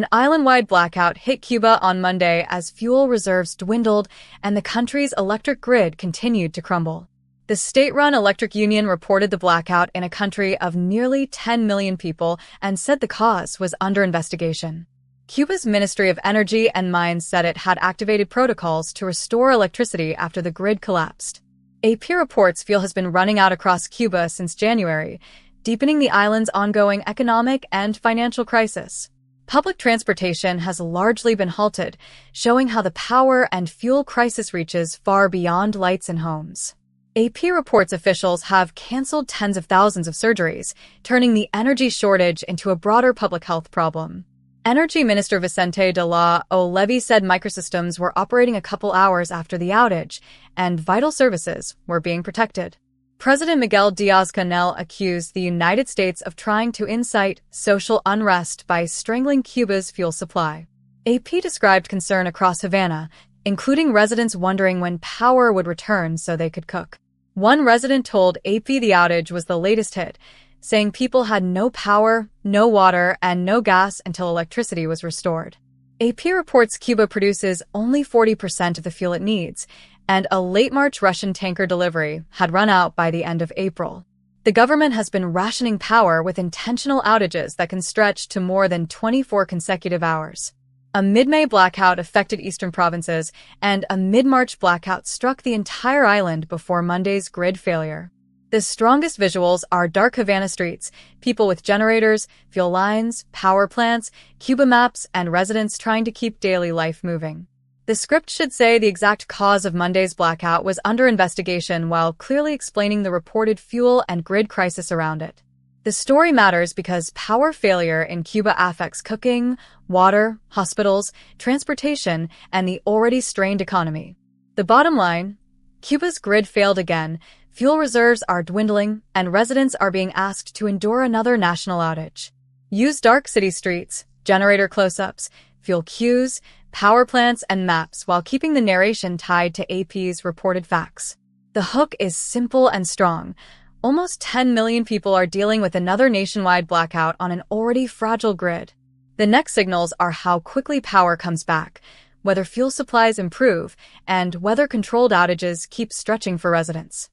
An island-wide blackout hit Cuba on Monday as fuel reserves dwindled and the country's electric grid continued to crumble. The state-run electric union reported the blackout in a country of nearly 10 million people and said the cause was under investigation. Cuba's Ministry of Energy and Mines said it had activated protocols to restore electricity after the grid collapsed. AP reports fuel has been running out across Cuba since January, deepening the island's ongoing economic and financial crisis. Public transportation has largely been halted, showing how the power and fuel crisis reaches far beyond lights and homes. AP reports officials have canceled tens of thousands of surgeries, turning the energy shortage into a broader public health problem. Energy Minister Vicente de la Oleve said microsystems were operating a couple hours after the outage, and vital services were being protected. President Miguel Diaz-Canel accused the United States of trying to incite social unrest by strangling Cuba's fuel supply. AP described concern across Havana, including residents wondering when power would return so they could cook. One resident told AP the outage was the latest hit, saying people had no power, no water, and no gas until electricity was restored. AP reports Cuba produces only 40% of the fuel it needs, and a late March Russian tanker delivery had run out by the end of April. The government has been rationing power with intentional outages that can stretch to more than 24 consecutive hours. A mid-May blackout affected eastern provinces, and a mid-March blackout struck the entire island before Monday's grid failure. The strongest visuals are dark Havana streets, people with generators, fuel lines, power plants, Cuba maps, and residents trying to keep daily life moving. The script should say the exact cause of Monday's blackout was under investigation while clearly explaining the reported fuel and grid crisis around it. The story matters because power failure in Cuba affects cooking, water, hospitals, transportation, and the already strained economy. The bottom line: Cuba's grid failed again, fuel reserves are dwindling, and residents are being asked to endure another national outage. Use dark city streets, generator close-ups, fuel queues, power plants, and maps while keeping the narration tied to AP's reported facts. The hook is simple and strong. Almost 10 million people are dealing with another nationwide blackout on an already fragile grid. The next signals are how quickly power comes back, whether fuel supplies improve, and whether controlled outages keep stretching for residents.